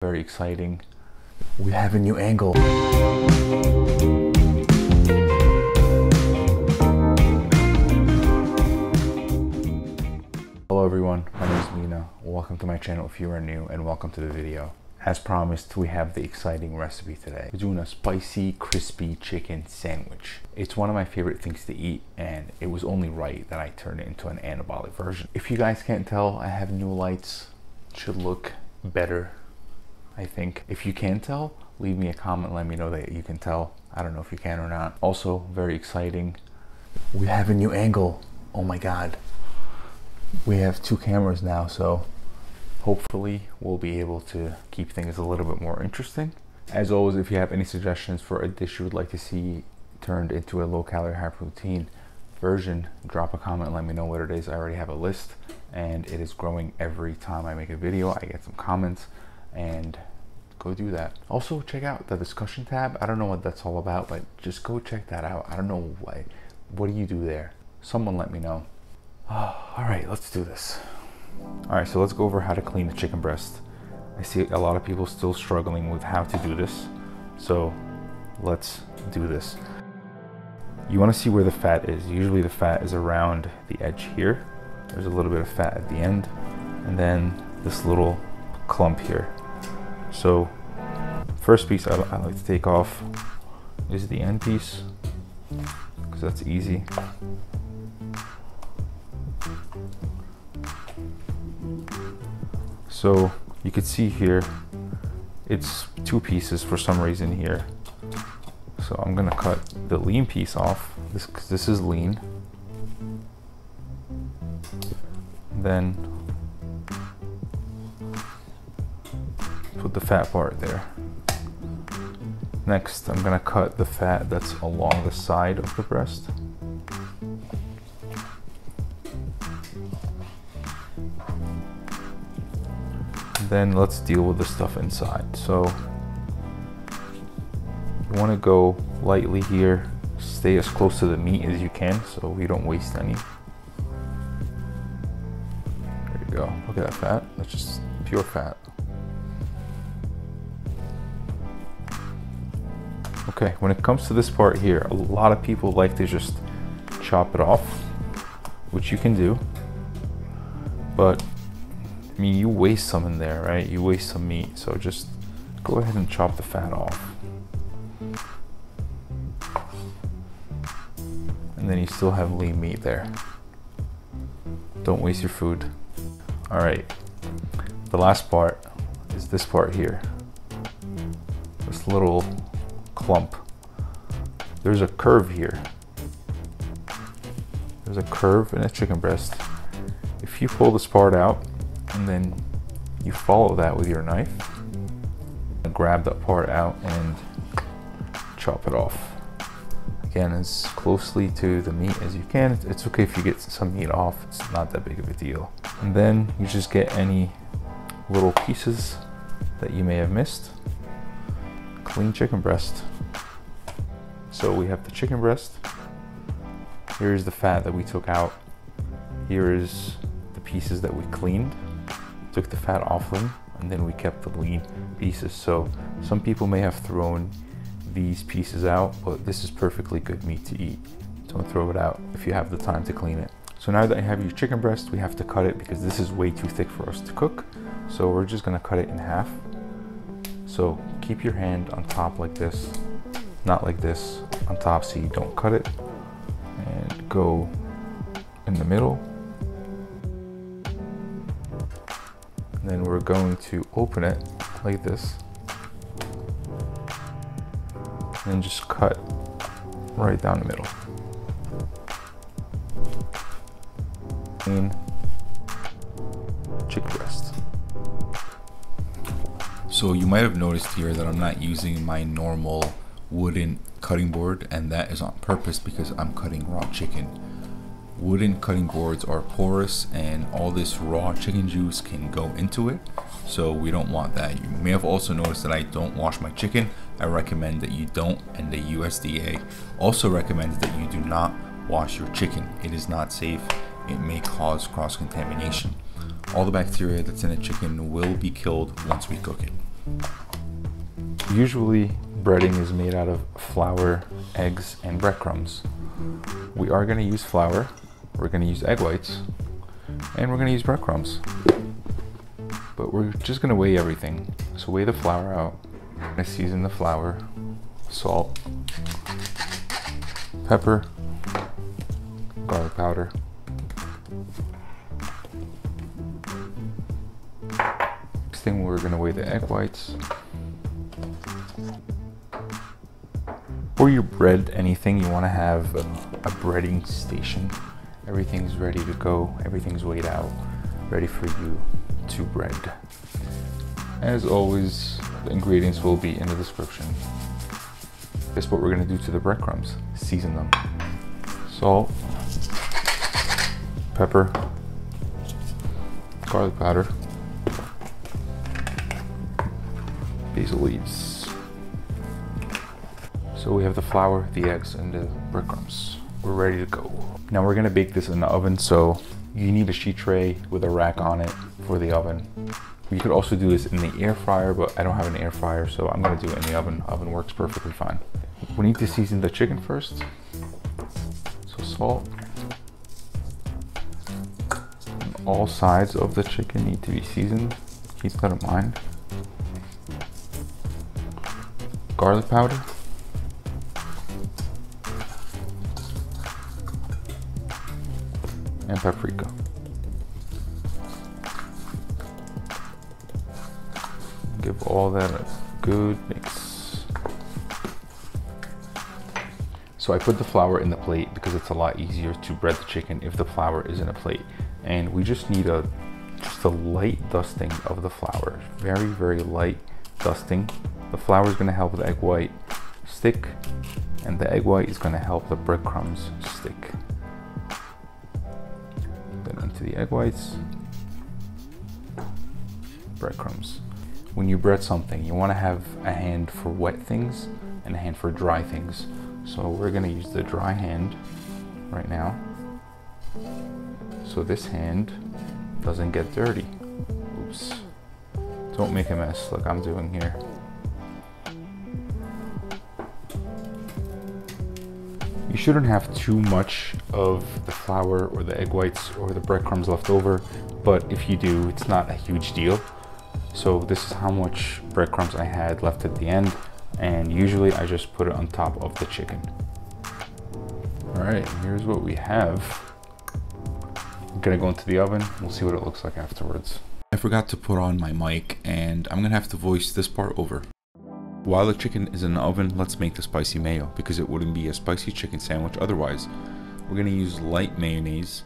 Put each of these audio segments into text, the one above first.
Very exciting. We have a new angle. Hello everyone, my name is Mina. Welcome to my channel if you are new, and welcome to the video. As promised, we have the exciting recipe today. We're doing a spicy, crispy chicken sandwich. It's one of my favorite things to eat, and it was only right that I turned it into an anabolic version. If you guys can't tell, I have new lights. It should look better, I think. If you can tell, leave me a comment, let me know that you can tell. I don't know if you can or not. Also, very exciting, we have a new angle. Oh my god. We have two cameras now, so hopefully we'll be able to keep things a little bit more interesting. As always, if you have any suggestions for a dish you would like to see turned into a low-calorie, high-protein version, drop a comment and let me know what it is. I already have a list, and it is growing every time I make a video. I get some comments, and go do that. Also, check out the discussion tab. I don't know what that's all about, but just go check that out. I don't know why. What do you do there? Someone let me know. Oh, all right, let's do this. All right, so let's go over how to clean the chicken breast. I see a lot of people still struggling with how to do this, so let's do this. You want to see where the fat is. Usually the fat is around the edge here. There's a little bit of fat at the end, and then this little clump here. So first piece I like to take off is the end piece, because that's easy. So you can see here, it's two pieces for some reason here. So I'm gonna cut the lean piece off, because this is lean. Then put the fat part there. Next, I'm gonna cut the fat that's along the side of the breast. Then let's deal with the stuff inside. So you want to go lightly here, stay as close to the meat as you can so we don't waste any. There you go. Look at that fat. That's just pure fat. Okay, when it comes to this part here, a lot of people like to just chop it off, which you can do, but I mean, you waste some in there, right? You waste some meat, so just go ahead and chop the fat off. And then you still have lean meat there. Don't waste your food. All right, the last part is this part here. This little clump. There's a curve here. There's a curve in a chicken breast. If you pull this part out, and then you follow that with your knife, and grab that part out and chop it off. Again, as closely to the meat as you can. It's okay if you get some meat off, it's not that big of a deal. And then you just get any little pieces that you may have missed. Clean chicken breast. So we have the chicken breast. Here's the fat that we took out. Here is the pieces that we cleaned. Took the fat off them, and then we kept the lean pieces. So some people may have thrown these pieces out, but this is perfectly good meat to eat. Don't throw it out if you have the time to clean it. So now that I have your chicken breast, we have to cut it because this is way too thick for us to cook. So we're just gonna cut it in half. So keep your hand on top like this, not like this, on top so you don't cut it, and go in the middle. Then we're going to open it like this, and then just cut right down the middle. Clean chicken breast. So you might have noticed here that I'm not using my normal wooden cutting board, and that is on purpose because I'm cutting raw chicken. Wooden cutting boards are porous, and all this raw chicken juice can go into it, so we don't want that. You may have also noticed that I don't wash my chicken. I recommend that you don't, and the USDA also recommends that you do not wash your chicken. It is not safe. It may cause cross-contamination. All the bacteria that's in a chicken will be killed once we cook it. Usually breading is made out of flour, eggs, and breadcrumbs. We are going to use flour, we're going to use egg whites, and we're going to use breadcrumbs. But we're just going to weigh everything. So weigh the flour out. I'm going to season the flour, salt, pepper, garlic powder, next thing we're going to weigh the egg whites. Before you bread anything, you want to have a breading station. Everything's ready to go, everything's weighed out, ready for you to bread. As always, the ingredients will be in the description. This is what we're going to do to the breadcrumbs. Season them. Salt, pepper, garlic powder, basil leaves. So we have the flour, the eggs, and the breadcrumbs. We're ready to go. Now we're gonna bake this in the oven, so you need a sheet tray with a rack on it for the oven. You could also do this in the air fryer, but I don't have an air fryer, so I'm gonna do it in the oven. Oven works perfectly fine. We need to season the chicken first. So salt. And all sides of the chicken need to be seasoned. Keep that in mind. Garlic powder. And paprika. Give all that a good mix. So I put the flour in the plate because it's a lot easier to bread the chicken if the flour is in a plate. And we just need just a light dusting of the flour. Very, very light dusting. The flour is going to help the egg white stick, and the egg white is going to help the breadcrumbs stick. Into the egg whites, breadcrumbs. When you bread something, you want to have a hand for wet things and a hand for dry things. So we're going to use the dry hand right now, so this hand doesn't get dirty. Oops. Don't make a mess like I'm doing here. You shouldn't have too much of the flour or the egg whites or the breadcrumbs left over, but if you do, it's not a huge deal. So this is how much breadcrumbs I had left at the end, and usually I just put it on top of the chicken. All right, here's what we have. I'm gonna go into the oven. We'll see what it looks like afterwards. I forgot to put on my mic, and I'm gonna have to voice this part over. While the chicken is in the oven, let's make the spicy mayo, because it wouldn't be a spicy chicken sandwich otherwise. We're going to use light mayonnaise,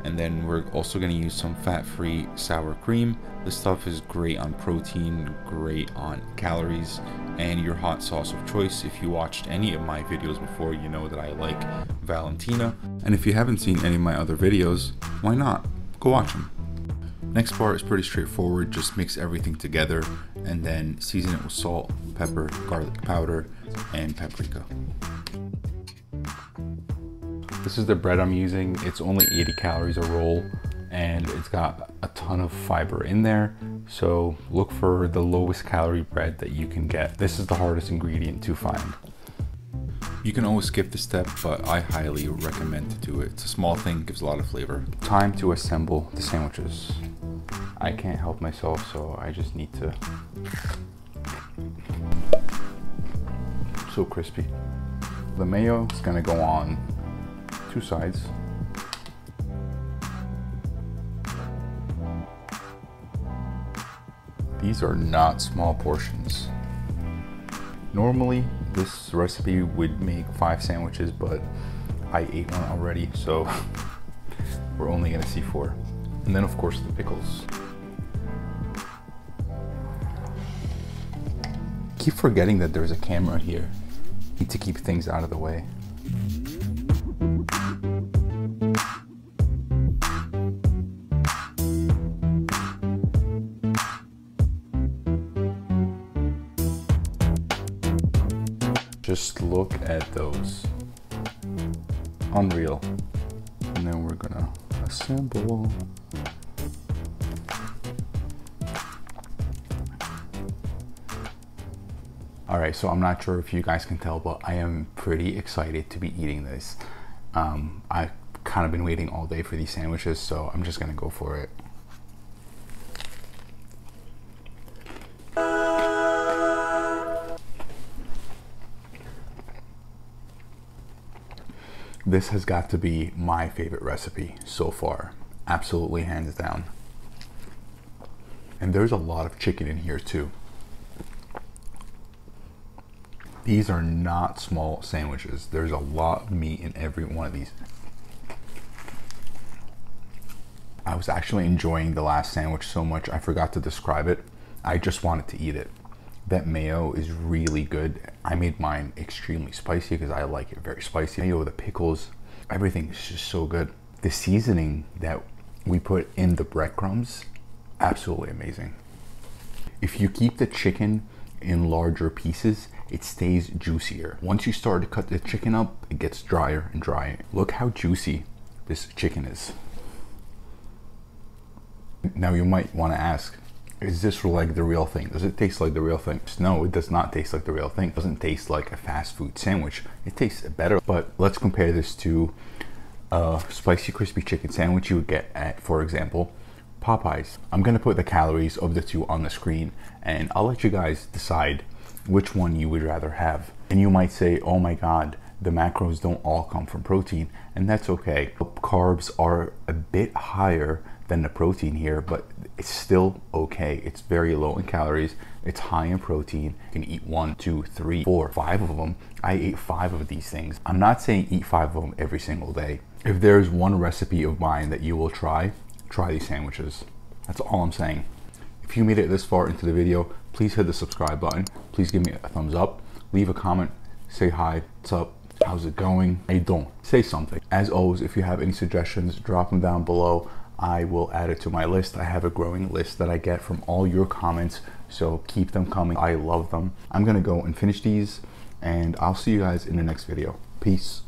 and then we're also going to use some fat-free sour cream. This stuff is great on protein, great on calories, and your hot sauce of choice. If you watched any of my videos before, you know that I like Valentina. And if you haven't seen any of my other videos, why not? Go watch them. Next part is pretty straightforward. Just mix everything together and then season it with salt, pepper, garlic powder, and paprika. This is the bread I'm using. It's only 80 calories a roll, and it's got a ton of fiber in there. So look for the lowest calorie bread that you can get. This is the hardest ingredient to find. You can always skip this step, but I highly recommend to do it. It's a small thing, gives a lot of flavor. Time to assemble the sandwiches. I can't help myself, so I just need to. So crispy. The mayo is gonna go on two sides. These are not small portions. Normally, this recipe would make 5 sandwiches, but I ate one already, so we're only gonna see 4. And then of course the pickles. Keep forgetting that there's a camera here. Need to keep things out of the way. Just look at those. Unreal. And then we're gonna assemble. All right, so I'm not sure if you guys can tell, but I am pretty excited to be eating this. I've kind of been waiting all day for these sandwiches, so I'm just gonna go for it. This has got to be my favorite recipe so far, absolutely hands down. And there's a lot of chicken in here too. These are not small sandwiches. There's a lot of meat in every one of these. I was actually enjoying the last sandwich so much I forgot to describe it. I just wanted to eat it. That mayo is really good. I made mine extremely spicy because I like it very spicy. Mayo, the pickles, everything is just so good. The seasoning that we put in the breadcrumbs, absolutely amazing. If you keep the chicken in larger pieces, it stays juicier. Once you start to cut the chicken up, it gets drier and drier. Look how juicy this chicken is. Now you might want to ask, is this like the real thing? Does it taste like the real thing? No, it does not taste like the real thing. It doesn't taste like a fast food sandwich. It tastes better, but let's compare this to a spicy crispy chicken sandwich you would get at, for example, Popeyes. I'm gonna put the calories of the two on the screen and I'll let you guys decide which one you would rather have. And you might say, oh my God, the macros don't all come from protein, and that's okay. Carbs are a bit higher than the protein here, but it's still okay. It's very low in calories, it's high in protein. You can eat 1, 2, 3, 4, 5 of them. I ate 5 of these things. I'm not saying eat 5 of them every single day. If there's one recipe of mine that you will try these sandwiches. That's all I'm saying. If you made it this far into the video, please hit the subscribe button. Please give me a thumbs up. Leave a comment. Say hi. What's up? How's it going? How you doing? Say something. As always, if you have any suggestions, drop them down below. I will add it to my list. I have a growing list that I get from all your comments, so keep them coming. I love them. I'm gonna go and finish these, and I'll see you guys in the next video. Peace.